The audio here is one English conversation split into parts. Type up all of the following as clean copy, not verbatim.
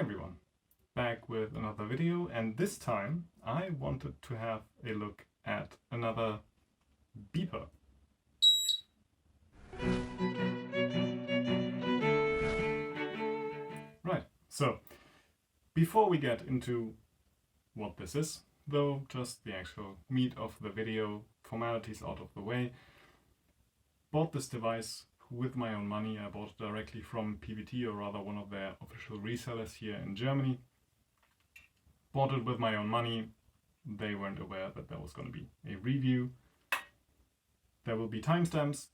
everyone, back with another video, and this time I wanted to have a look at another beeper. Right, so before we get into what this is, though, just the actual meat of the video, formalities out of the way, bought this device with my own money. I bought it directly from PBT, or rather one of their official resellers here in Germany. Bought it with my own money. They weren't aware that there was going to be a review. There will be timestamps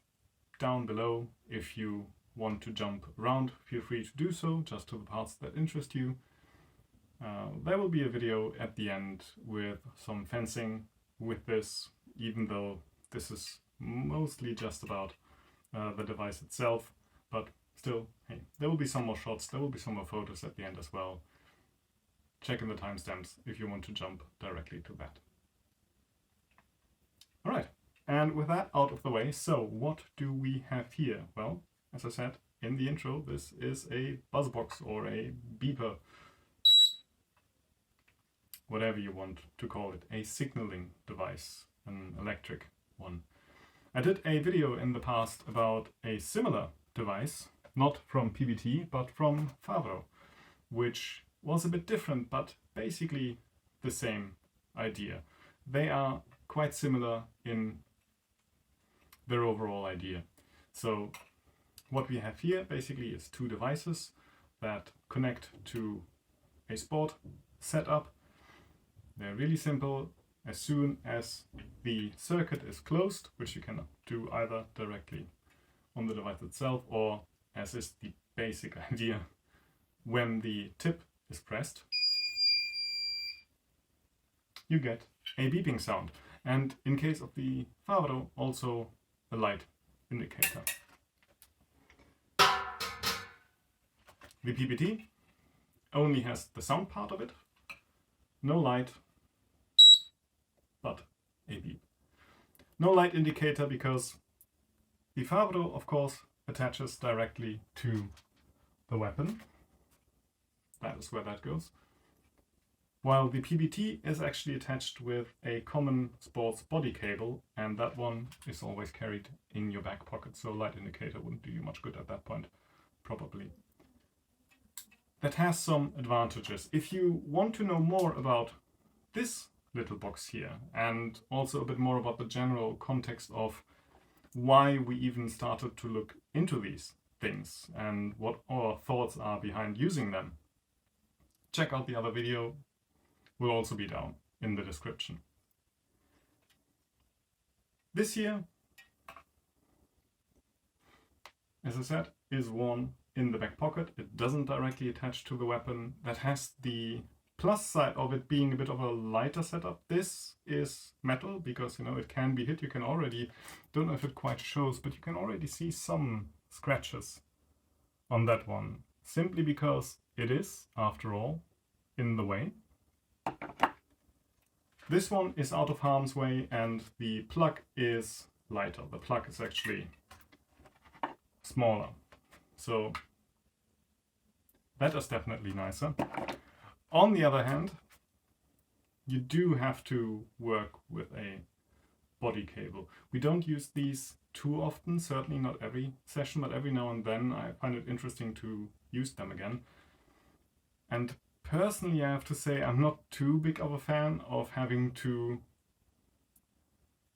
down below. If you want to jump around, feel free to do so, just to the parts that interest you. There will be a video at the end with some fencing with this, even though this is mostly just about the device itself, but still, hey, there will be some more shots, there will be some more photos at the end as well. Check in the timestamps if you want to jump directly to that. Alright, and with that out of the way, so what do we have here? Well, as I said in the intro, this is a Buzzbox or a beeper, whatever you want to call it, a signaling device, an electric one. I did a video in the past about a similar device, not from PBT, but from Freifechter, which was a bit different, but basically the same idea. They are quite similar in their overall idea. So what we have here basically is two devices that connect to a sport setup. They're really simple. As soon as the circuit is closed, which you can do either directly on the device itself, or, as is the basic idea, when the tip is pressed, you get a beeping sound. And in case of the Freifechter, also a light indicator. The PBT only has the sound part of it, no light, but a beep. No light indicator because the Freifechter, of course, attaches directly to the weapon. That is where that goes. While the PBT is actually attached with a common sports body cable, and that one is always carried in your back pocket, so light indicator wouldn't do you much good at that point, probably. That has some advantages. If you want to know more about this little box here, and also a bit more about the general context of why we even started to look into these things and what our thoughts are behind using them, check out the other video, will also be down in the description. This here, as I said, is worn in the back pocket. It doesn't directly attach to the weapon. That has the plus side of it being a bit of a lighter setup. This is metal because, you know, it can be hit. You can already, don't know if it quite shows, but you can already see some scratches on that one, simply because it is, after all, in the way. This one is out of harm's way, and the plug is lighter. The plug is actually smaller, so that is definitely nicer. On the other hand, you do have to work with a body cable. We don't use these too often, certainly not every session, but every now and then I find it interesting to use them again. And personally, I have to say I'm not too big of a fan of having to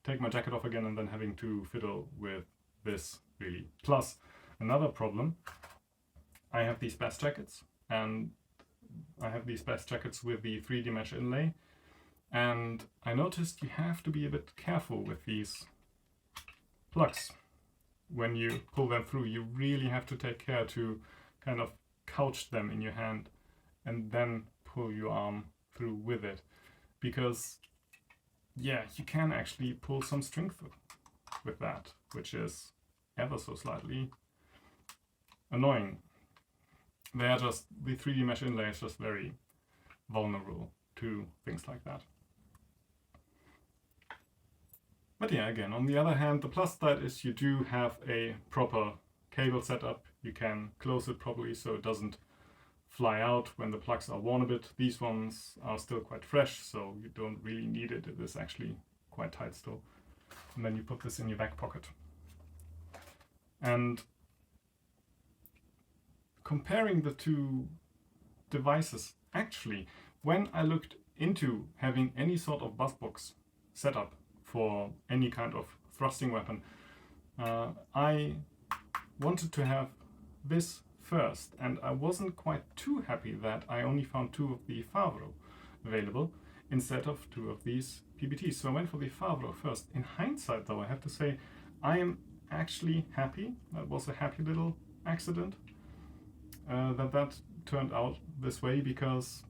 take my jacket off again and then having to fiddle with this, really. Plus, another problem, I have these best jackets, and I have these best jackets with the 3D mesh inlay, and I noticed you have to be a bit careful with these plugs. When you pull them through, you really have to take care to kind of couch them in your hand and then pull your arm through with it, because yeah, you can actually pull some string through with that, which is ever so slightly annoying. They are just, the 3D mesh inlay is just very vulnerable to things like that. But yeah, again, on the other hand, the plus side is you do have a proper cable setup. You can close it properly so it doesn't fly out when the plugs are worn a bit. These ones are still quite fresh, so you don't really need it. It is actually quite tight still. And then you put this in your back pocket. And comparing the two devices, actually, when I looked into having any sort of Buzzbox setup for any kind of thrusting weapon, I wanted to have this first, and I wasn't quite too happy that I only found 2 of the Favreau available instead of 2 of these PBTs. So I went for the Favreau first. In hindsight, though, I have to say I am actually happy. That was a happy little accident that turned out this way, because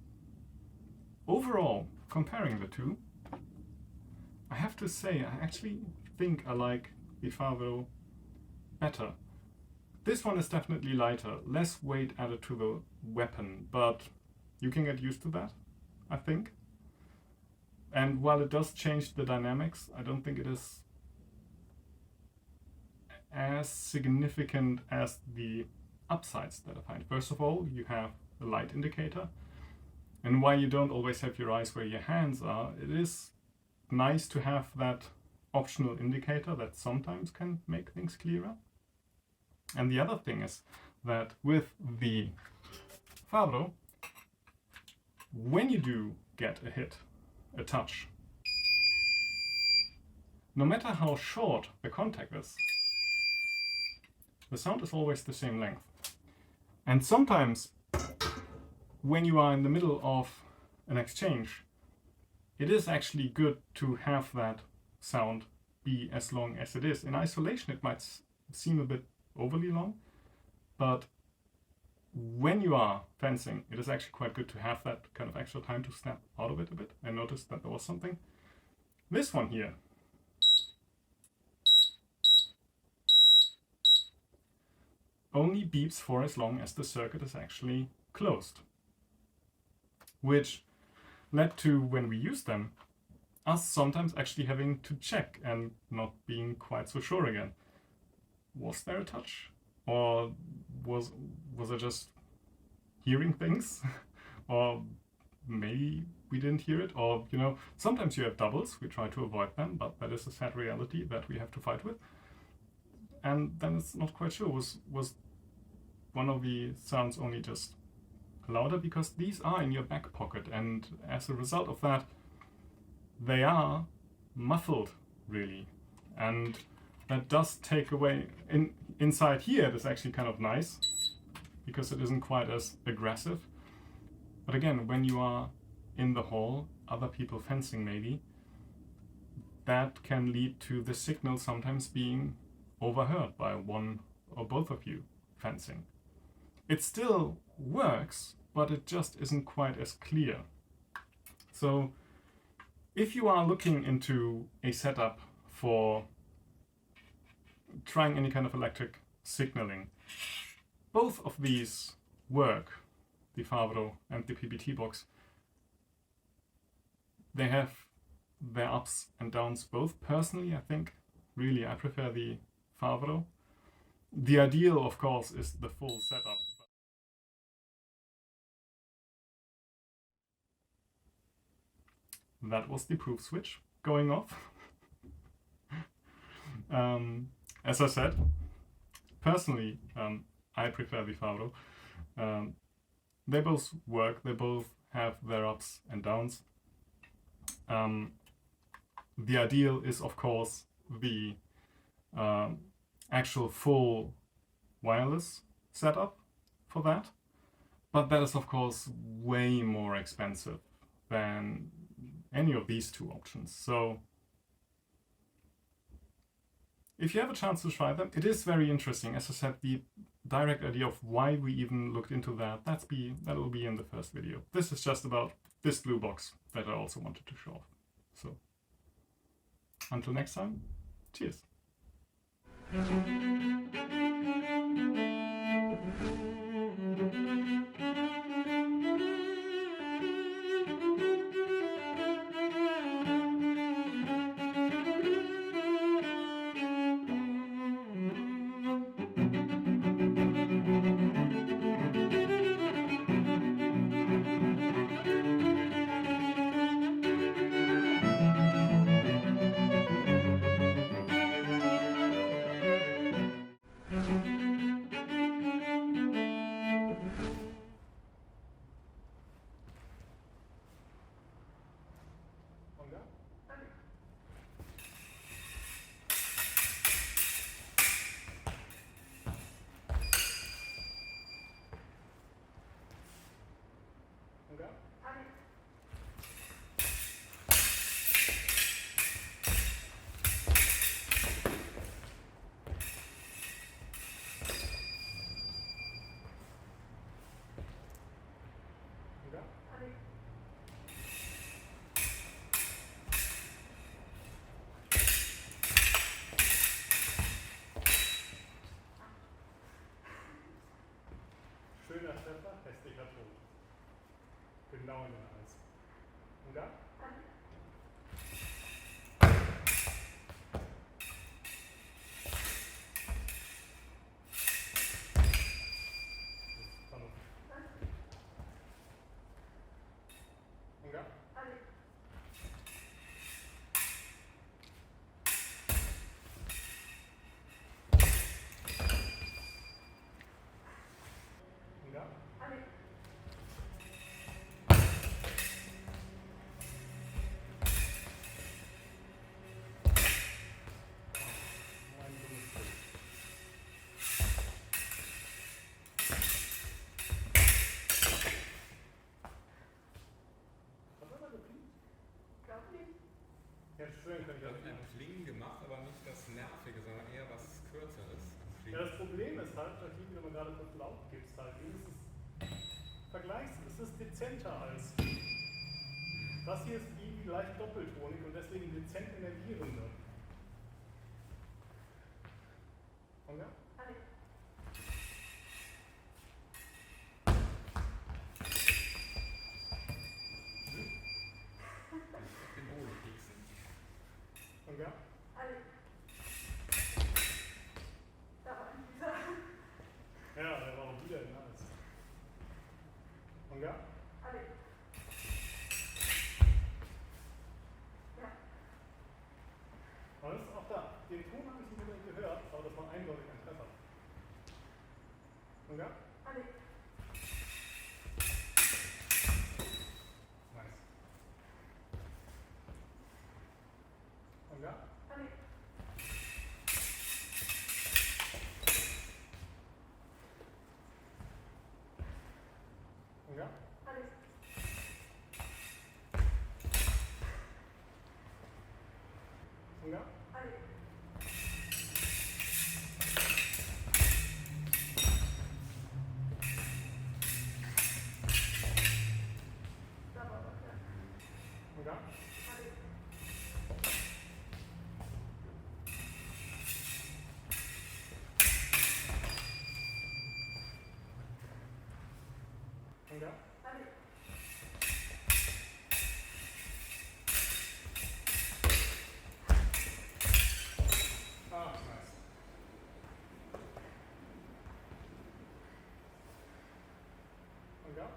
overall, comparing the two, I have to say I actually think I like the Favreau better. This one is definitely lighter, less weight added to the weapon, but you can get used to that, I think. And while it does change the dynamics, I don't think it is as significant as the upsides that I find. First of all, you have a light indicator, and while you don't always have your eyes where your hands are, it is nice to have that optional indicator that sometimes can make things clearer. And the other thing is that with the Favreau, when you do get a hit, a touch, no matter how short the contact is, the sound is always the same length. And sometimes when you are in the middle of an exchange, it is actually good to have that sound be as long as it is. In isolation, it might seem a bit overly long, but when you are fencing, it is actually quite good to have that kind of extra time to snap out of it a bit. I noticed that there was something. This one here only beeps for as long as the circuit is actually closed, which led to, when we use them, us sometimes actually having to check and not being quite so sure again. Was there a touch? Or was I just hearing things? Or maybe we didn't hear it? Or, you know, sometimes you have doubles. We try to avoid them, but that is a sad reality that we have to fight with. And then it's not quite sure. Was one of the sounds only just louder? Because these are in your back pocket, and as a result of that, they are muffled, really. And that does take away, inside here it is actually kind of nice, because it isn't quite as aggressive. But again, when you are in the hall, other people fencing maybe, that can lead to the signal sometimes being overheard by one or both of you fencing. It still works, but it just isn't quite as clear. So if you are looking into a setup for trying any kind of electric signaling, both of these work, the Favreau and the PBT box. They have their ups and downs both. Personally, I think, really, I prefer the Favreau. The ideal, of course, is the full setup. That was the proof switch going off. As I said, personally, I prefer the Favreau. They both work, they both have their ups and downs. The ideal is, of course, the actual full wireless setup for that, but that is, of course, way more expensive than any of these two options. So if you have a chance to try them, it is very interesting. As I said, the direct idea of why we even looked into that, that will be in the first video. This is just about this blue box that I also wanted to show off. So until next time, cheers. Ungar? Schöner Treffer, hässlicher Tod. Genau in den Hals. Und da? Und da? Ja, schön, kann ich auch ein Klingen gemacht, aber nicht das Nervige, sondern eher was Kürzeres. Ja, das Problem ist halt, wenn man gerade kurz laut gibst, halt, vergleichst du, es ist dezenter als das hier ist wie leicht doppeltonig und deswegen dezent energierender. Und ja? Und ja? Ja, der war auch wieder in Hals. Und ja? Aber das ist auch da. Den Ton habe ich nicht unbedingt gehört, aber das war eindeutig ein Treffer. Und ja? Nice. Und ja? Und ja? Und ja? Und ja? Und ja? Ah, nice. Und ja?